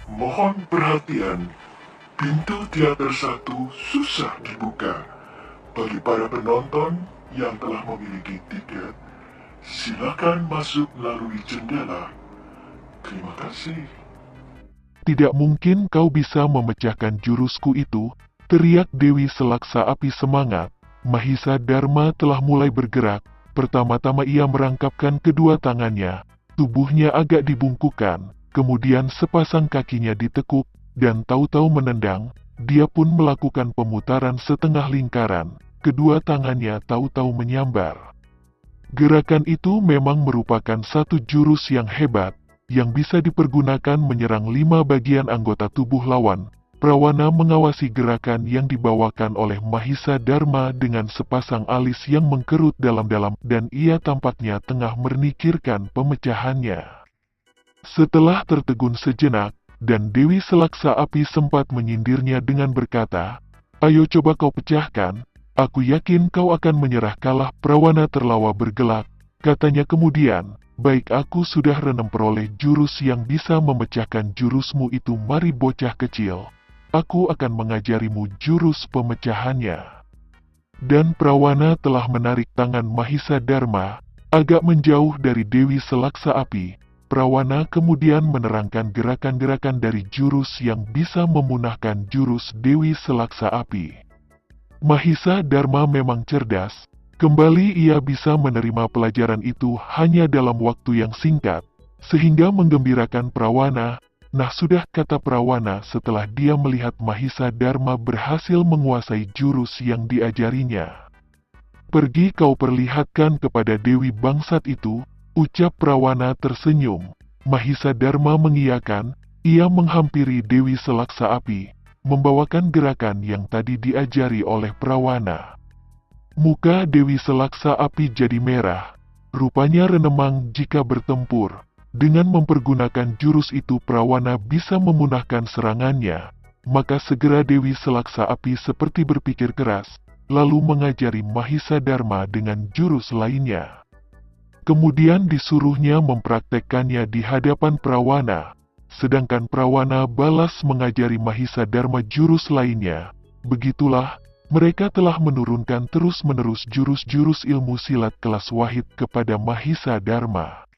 Mohon perhatian, pintu teater satu susah dibuka. Bagi para penonton yang telah memiliki tiket, silakan masuk melalui jendela. Terima kasih. Tidak mungkin kau bisa memecahkan jurusku itu, teriak Dewi Selaksa Api semangat. Mahisa Dharma telah mulai bergerak. Pertama-tama ia merangkapkan kedua tangannya, tubuhnya agak dibungkukkan, kemudian sepasang kakinya ditekuk, dan tahu-tahu menendang, dia pun melakukan pemutaran setengah lingkaran, kedua tangannya tahu-tahu menyambar. Gerakan itu memang merupakan satu jurus yang hebat, yang bisa dipergunakan menyerang 5 bagian anggota tubuh lawan. Prawana mengawasi gerakan yang dibawakan oleh Mahisa Dharma dengan sepasang alis yang mengkerut dalam-dalam dan ia tampaknya tengah memikirkan pemecahannya. Setelah tertegun sejenak, dan Dewi Selaksa Api sempat menyindirnya dengan berkata, "Ayo coba kau pecahkan, aku yakin kau akan menyerah kalah." Prawana terlawa bergelak, katanya kemudian, "Baik, aku sudah peroleh jurus yang bisa memecahkan jurusmu itu. Mari bocah kecil, aku akan mengajarimu jurus pemecahannya." Dan Prawana telah menarik tangan Mahisa Dharma agak menjauh dari Dewi Selaksa Api. Prawana kemudian menerangkan gerakan-gerakan dari jurus yang bisa memunahkan jurus Dewi Selaksa Api. Mahisa Dharma memang cerdas. Kembali ia bisa menerima pelajaran itu hanya dalam waktu yang singkat, sehingga menggembirakan Prawana. "Nah sudah," kata Prawana setelah dia melihat Mahisa Dharma berhasil menguasai jurus yang diajarinya. "Pergi kau perlihatkan kepada Dewi Bangsat itu," ucap Prawana tersenyum. Mahisa Dharma mengiyakan, ia menghampiri Dewi Selaksa Api, membawakan gerakan yang tadi diajari oleh Prawana. Muka Dewi Selaksa Api jadi merah, rupanya renemang jika bertempur. Dengan mempergunakan jurus itu Prawana bisa memunahkan serangannya, maka segera Dewi Selaksa Api seperti berpikir keras, lalu mengajari Mahisa Dharma dengan jurus lainnya. Kemudian disuruhnya mempraktekkannya di hadapan Prawana, sedangkan Prawana balas mengajari Mahisa Dharma jurus lainnya. Begitulah, mereka telah menurunkan terus-menerus jurus-jurus ilmu silat kelas wahid kepada Mahisa Dharma.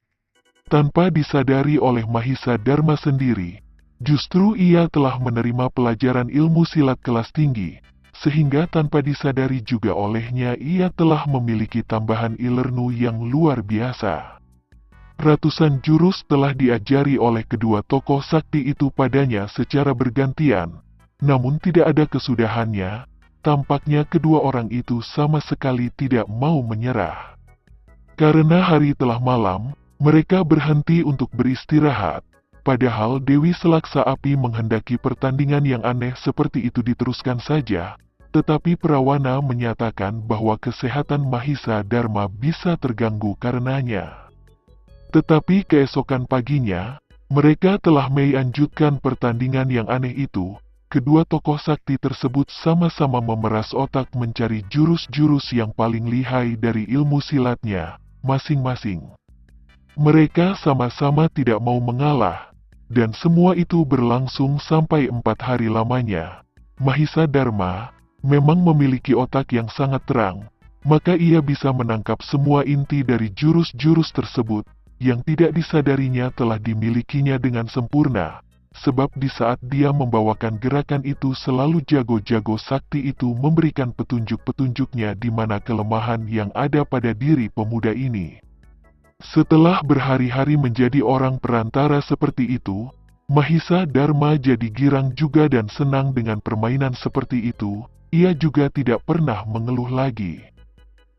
Tanpa disadari oleh Mahisa Dharma sendiri, justru ia telah menerima pelajaran ilmu silat kelas tinggi, sehingga tanpa disadari juga olehnya ia telah memiliki tambahan ilmu yang luar biasa. Ratusan jurus telah diajari oleh kedua tokoh sakti itu padanya secara bergantian, namun tidak ada kesudahannya. Tampaknya kedua orang itu sama sekali tidak mau menyerah. Karena hari telah malam, mereka berhenti untuk beristirahat. Padahal Dewi Selaksa Api menghendaki pertandingan yang aneh seperti itu diteruskan saja, tetapi Prawana menyatakan bahwa kesehatan Mahisa Dharma bisa terganggu karenanya. Tetapi keesokan paginya, mereka telah melanjutkan pertandingan yang aneh itu. Kedua tokoh sakti tersebut sama-sama memeras otak mencari jurus-jurus yang paling lihai dari ilmu silatnya, masing-masing. Mereka sama-sama tidak mau mengalah, dan semua itu berlangsung sampai 4 hari lamanya. Mahisa Dharma memang memiliki otak yang sangat terang, maka ia bisa menangkap semua inti dari jurus-jurus tersebut, yang tidak disadarinya telah dimilikinya dengan sempurna. Sebab di saat dia membawakan gerakan itu selalu jago-jago sakti itu memberikan petunjuk-petunjuknya di mana kelemahan yang ada pada diri pemuda ini. Setelah berhari-hari menjadi orang perantara seperti itu, Mahisa Dharma jadi girang juga dan senang dengan permainan seperti itu. Ia juga tidak pernah mengeluh lagi.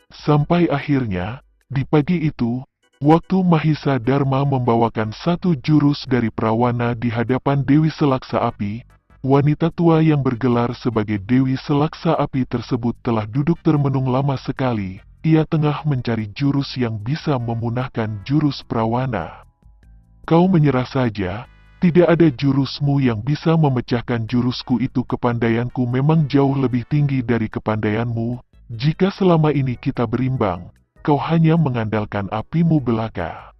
Sampai akhirnya, di pagi itu, waktu Mahisa Dharma membawakan satu jurus dari Prawana di hadapan Dewi Selaksa Api, wanita tua yang bergelar sebagai Dewi Selaksa Api tersebut telah duduk termenung lama sekali. Ia tengah mencari jurus yang bisa memunahkan jurus Prawana. "Kau menyerah saja, tidak ada jurusmu yang bisa memecahkan jurusku itu. Kepandaianku memang jauh lebih tinggi dari kepandaianmu. Jika selama ini kita berimbang, kau hanya mengandalkan apimu belaka."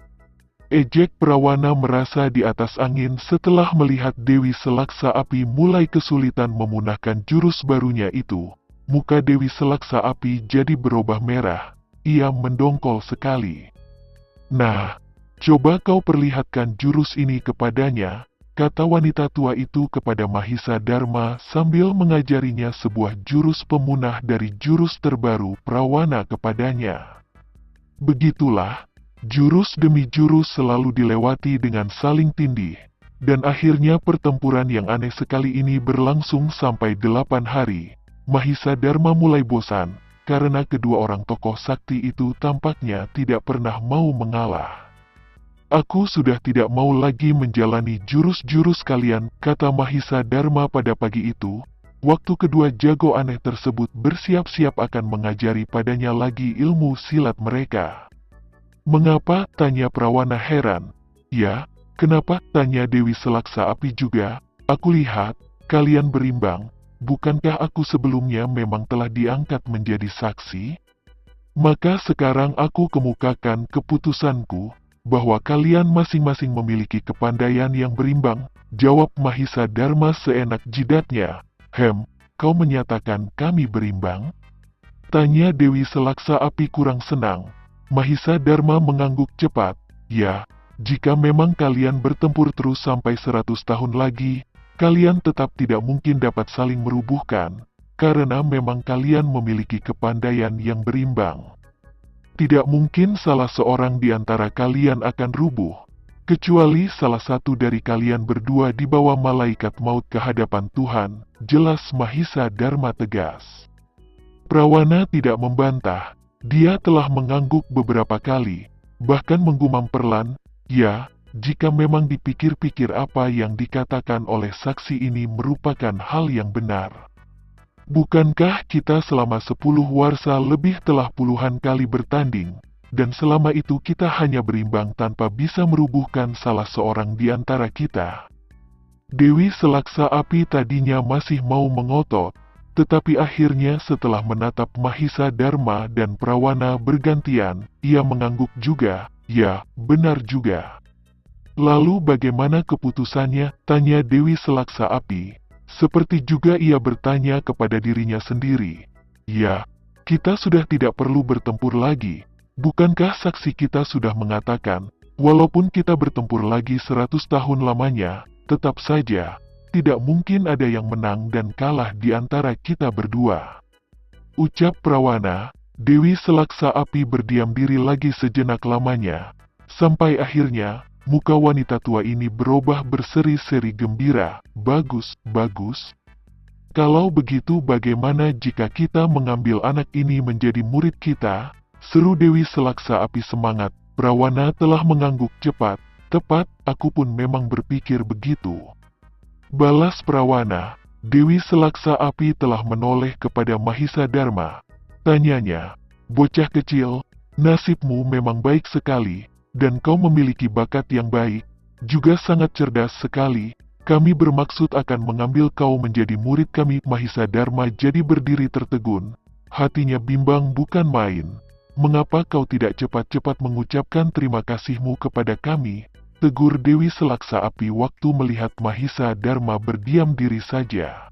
ejek Prawana merasa di atas angin setelah melihat Dewi Selaksa Api mulai kesulitan memunahkan jurus barunya itu. Muka Dewi Selaksa Api jadi berubah merah. Ia mendongkol sekali. "Nah, coba kau perlihatkan jurus ini kepadanya," kata wanita tua itu kepada Mahisa Dharma sambil mengajarinya sebuah jurus pemunah dari jurus terbaru Prawana kepadanya. Begitulah, jurus demi jurus selalu dilewati dengan saling tindih, dan akhirnya pertempuran yang aneh sekali ini berlangsung sampai 8 hari. Mahisa Dharma mulai bosan, karena kedua orang tokoh sakti itu tampaknya tidak pernah mau mengalah. "Aku sudah tidak mau lagi menjalani jurus-jurus kalian," kata Mahisa Dharma pada pagi itu, waktu kedua jago aneh tersebut bersiap-siap akan mengajari padanya lagi ilmu silat mereka. "Mengapa?" tanya Prawana heran. "Ya, kenapa?" tanya Dewi Selaksa Api juga. "Aku lihat, kalian berimbang. Bukankah aku sebelumnya memang telah diangkat menjadi saksi? Maka sekarang aku kemukakan keputusanku, bahwa kalian masing-masing memiliki kepandaian yang berimbang," jawab Mahisa Dharma seenak jidatnya. Kau menyatakan kami berimbang?" tanya Dewi Selaksa Api kurang senang. Mahisa Dharma mengangguk cepat. "Ya, jika memang kalian bertempur terus sampai 100 tahun lagi, kalian tetap tidak mungkin dapat saling merubuhkan, karena memang kalian memiliki kepandaian yang berimbang. Tidak mungkin salah seorang di antara kalian akan rubuh, kecuali salah satu dari kalian berdua dibawa malaikat maut ke hadapan Tuhan," jelas Mahisa Dharma tegas. Prawana tidak membantah. Dia telah mengangguk beberapa kali, bahkan menggumam perlahan, "Ya, jika memang dipikir-pikir apa yang dikatakan oleh saksi ini merupakan hal yang benar. Bukankah kita selama 10 warsa lebih telah puluhan kali bertanding, dan selama itu kita hanya berimbang tanpa bisa merubuhkan salah seorang di antara kita?" Dewi Selaksa Api tadinya masih mau mengotot, tetapi akhirnya setelah menatap Mahisa Dharma dan Prawana bergantian, ia mengangguk juga. "Ya, benar juga." "Lalu bagaimana keputusannya?" tanya Dewi Selaksa Api. Seperti juga ia bertanya kepada dirinya sendiri. "Ya, kita sudah tidak perlu bertempur lagi. Bukankah saksi kita sudah mengatakan, walaupun kita bertempur lagi 100 tahun lamanya, tetap saja tidak mungkin ada yang menang dan kalah di antara kita berdua." Ucap Prawana. Dewi Selaksa Api berdiam diri lagi sejenak lamanya, sampai akhirnya muka wanita tua ini berubah berseri-seri gembira. "Bagus, bagus. Kalau begitu bagaimana jika kita mengambil anak ini menjadi murid kita?" seru Dewi Selaksa Api semangat. Prawana telah mengangguk cepat. "Tepat, aku pun memang berpikir begitu," balas Prawana. Dewi Selaksa Api telah menoleh kepada Mahisa Dharma. Tanyanya, "Bocah kecil, nasibmu memang baik sekali, dan kau memiliki bakat yang baik, juga sangat cerdas sekali. Kami bermaksud akan mengambil kau menjadi murid kami." Mahisa Dharma jadi berdiri tertegun. Hatinya bimbang bukan main. "Mengapa kau tidak cepat-cepat mengucapkan terima kasihmu kepada kami?" tegur Dewi Selaksa Api waktu melihat Mahisa Dharma berdiam diri saja.